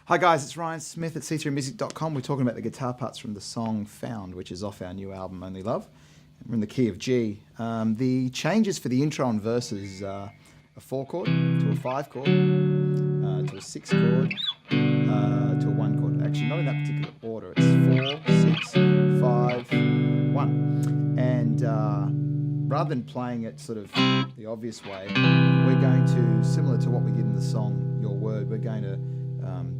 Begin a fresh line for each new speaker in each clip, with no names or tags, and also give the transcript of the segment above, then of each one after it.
Hi guys, it's Ryan Smith at c3music.com. We're talking about the guitar parts from the song Found, which is off our new album Only Love. We're in the key of G. The changes for the intro and verses are a 4 chord to a 5 chord, to a 6 chord, to a 1 chord. Actually, not in that particular order. It's 4, 6, 5, 1. And rather than playing it sort of the obvious way, we're going to, similar to what we did in the song Your Word, we're going to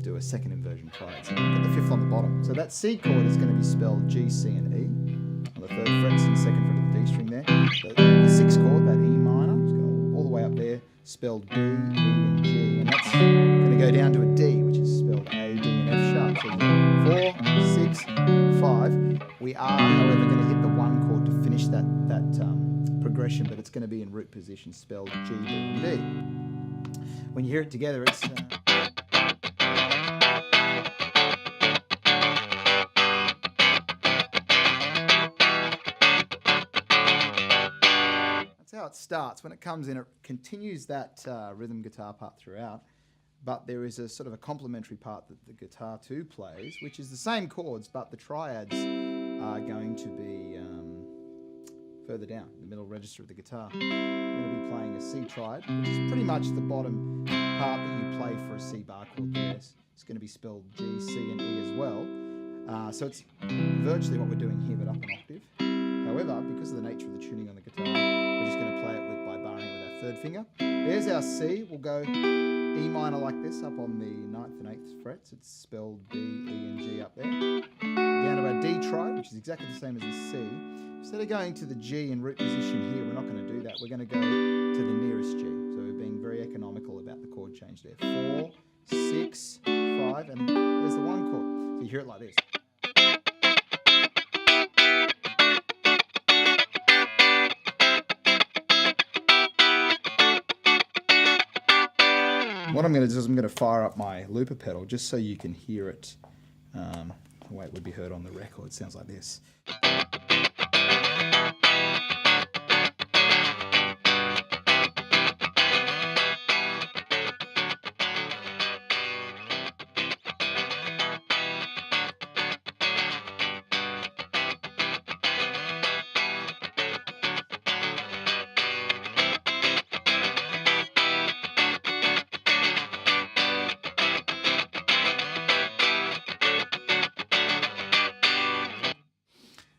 do a second inversion triad. So we've got the 5th on the bottom. So that C chord is going to be spelled G, C and E on the 3rd fret and 2nd fret of the D string there. The 6th chord, that E minor, is going all the way up there, spelled D, E and G. And that's going to go down to a D, which is spelled A, D and F sharp. So 4, 6, 5. We are, however, going to hit the 1 chord to finish that progression, but it's going to be in root position, spelled G, D and D. When you hear it together, it's... how it starts. When it comes in, it continues that rhythm guitar part throughout, but there is a sort of a complementary part that the guitar 2 plays, which is the same chords, but the triads are going to be further down, the middle register of the guitar. We're going to be playing a C triad, which is pretty much the bottom part that you play for a C bar chord there. It's going to be spelled G, C and E as well. So it's virtually what we're doing here, but up an octave. However, because of the nature of the tuning on the guitar, we're just going to play it by barring it with our 3rd finger. There's our C. We'll go E minor like this up on the 9th and 8th frets. It's spelled D, E and G up there. Down to our D triad, which is exactly the same as the C. Instead of going to the G in root position here, we're not going to do that. We're going to go to the nearest G. So we're being very economical about the chord change there. 4, 6, 5, and there's the 1 chord. So you hear it like this. What I'm going to do is I'm going to fire up my looper pedal just so you can hear it the way it would be heard on the record. It sounds like this.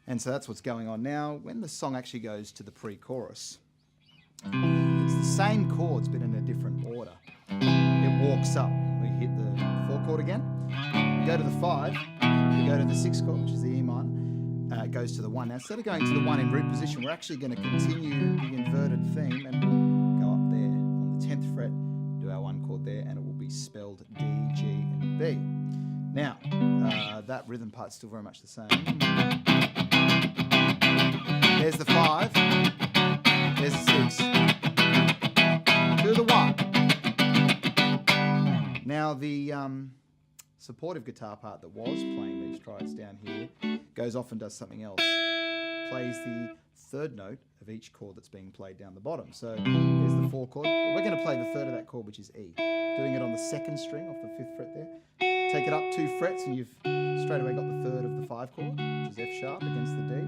And so that's what's going on now. When the song actually goes to the pre-chorus, it's the same chords but in a different order. It walks up. We hit the 4 chord again. We go to the 5. We go to the 6 chord, which is the E minor. It goes to the 1. Now, instead of going to the 1 in root position, we're actually going to continue the inverted theme and we'll go up there on the 10th fret, do our 1 chord there, and it will be spelled D, G, and B. Now, that rhythm part's still very much the same. There's the 5, there's the 6, to the 1. Now the supportive guitar part that was playing these triads down here goes off and does something else. Plays the 3rd note of each chord that's being played down the bottom. So there's the 4 chord, but we're going to play the 3rd of that chord, which is E. Doing it on the 2nd string off the 5th fret there. Take it up 2 frets and you've straight away got the 3rd of the 5 chord, which is F sharp against the D.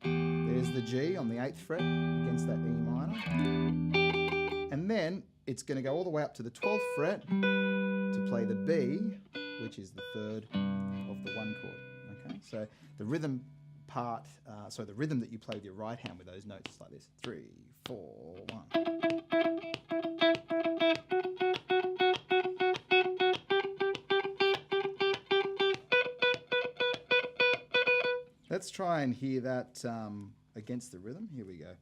There's the G on the 8th fret against that E minor. And then it's going to go all the way up to the 12th fret to play the B, which is the 3rd of the 1 chord. Okay, so the rhythm part, the rhythm that you play with your right hand with those notes is like this: 3, 4, 1. Let's try and hear that against the rhythm. Here we go.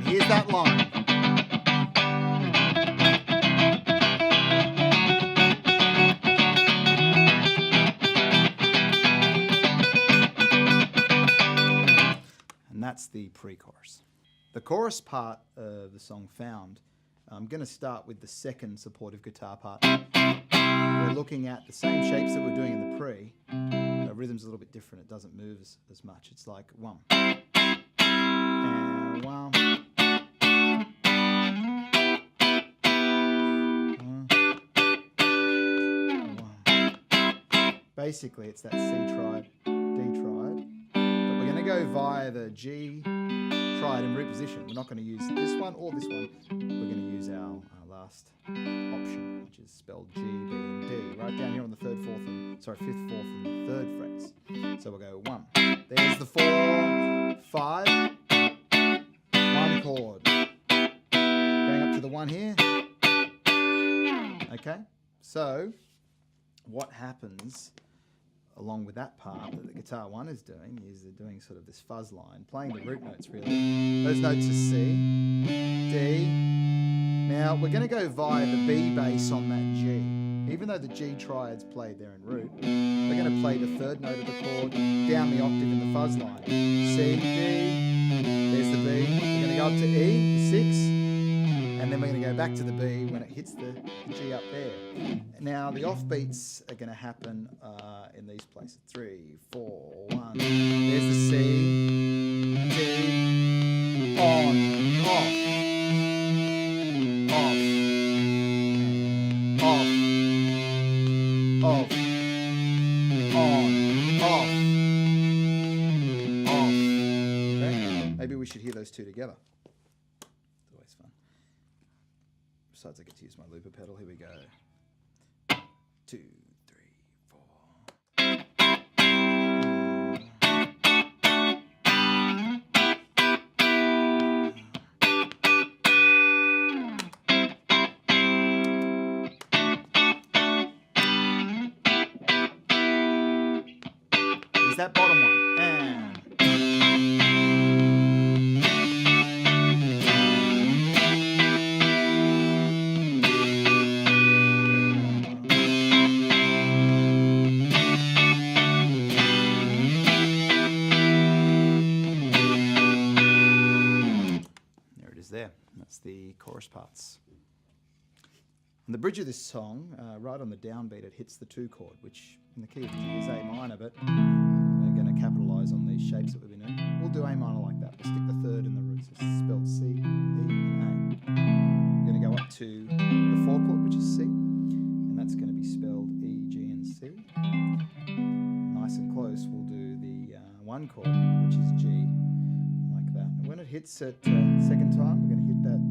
Here's that line. That's the pre-chorus. The chorus part of the song Found I'm going to start with the second supportive guitar part. We're looking at the same shapes that we're doing in the pre. The rhythm's a little bit different. It doesn't move as much. It's like 1 and 1. Basically, it's that C triad, D triad. But we're going to go via the G triad in root position. We're not going to use this one or this one. We're going to use our last option, which is spelled G, B, and D, right down here on the 5th, 4th, and 3rd frets. So we'll go 1. There's the 4, 5, 1 chord. Going up to the 1 here. Okay, so what happens along with that part that the guitar 1 is doing is they're doing sort of this fuzz line, playing the root notes really. Those notes are C, D. Now we're going to go via the B bass on that G. Even though the G triad's played there in root, we're going to play the 3rd note of the chord down the octave in the fuzz line. C, D, there's the B. We're going to go up to E, the 6. And then we're going to go back to the B when it hits the G up there. Now the offbeats are going to happen in these places. 3, 4, 1. There's the C, D, on, off, off, off, off, on, off, off. Okay? Maybe we should hear those two together. Besides, I get to use my looper pedal. Here we go. 2, 3, 4. Is that bottom one? And there. That's the chorus parts. On the bridge of this song, right on the downbeat, it hits the 2 chord, which in the key of G is A minor, but we're going to capitalise on these shapes that we've been doing. We'll do A minor like that. We'll stick the 3rd in the roots. It's spelled C, E, and A. We're going to go up to the 4 chord, which is C, and that's going to be spelled E, G, and C. Nice and close, we'll do the 1 chord, which is G. When it hits at second time, we're going to hit that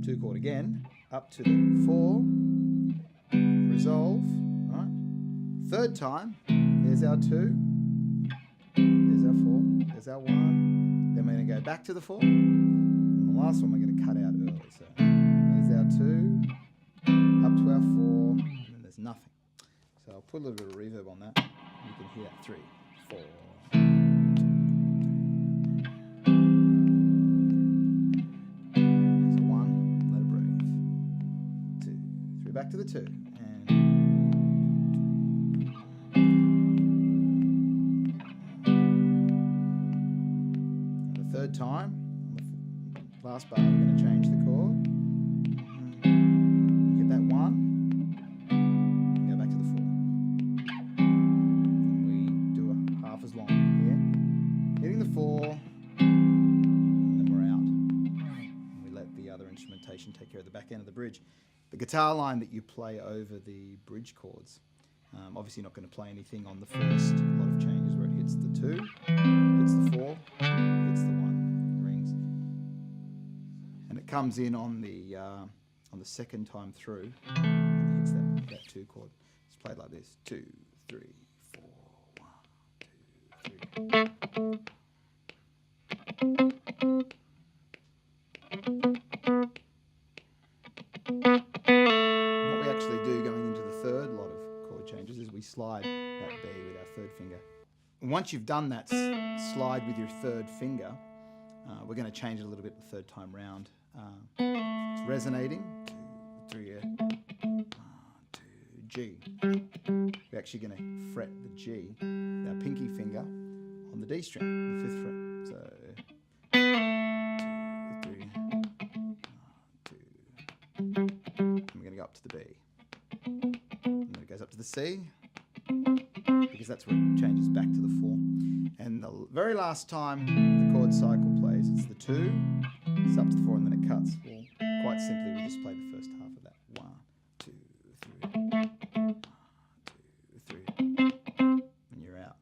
2 chord again, up to the 4, resolve, right? 3rd time, there's our 2, there's our 4, there's our 1, then we're going to go back to the 4, and the last one we're going to cut out early. So there's our 2, up to our 4, and then there's nothing. So I'll put a little bit of reverb on that, you can hear that 3, 4. Back to the 2, and the 3rd time, on the last bar, we're going to change the chord. Get that 1, go back to the 4. And we do a half as long here. Hitting the 4, and then we're out. And we let the other instrumentation take care of the back end of the bridge. The guitar line that you play over the bridge chords, obviously not going to play anything on the first lot of changes where it hits the 2, hits the 4, hits the 1, rings, and it comes in on the 2nd time through and hits that 2 chord. It's played like this: 2, 3, 4, 1, 2, 3. What we actually do going into the 3rd lot of chord changes is we slide that B with our 3rd finger. And once you've done that slide with your 3rd finger, we're going to change it a little bit the 3rd time round. It's resonating. 2, 3, 1, 2, G. We're actually going to fret the G with our pinky finger on the D string, the 5th fret. So 2, 3. And we're going to go up to the B. And then it goes up to the C, because that's where it changes back to the 4. And the very last time the chord cycle plays, it's the 2, it's up to the 4, and then it cuts. Well, quite simply, we just play the first half of that. 1, 2, 3. 1, 2, 3. And you're out.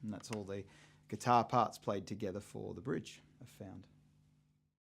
And that's all the guitar parts played together for the bridge I've found.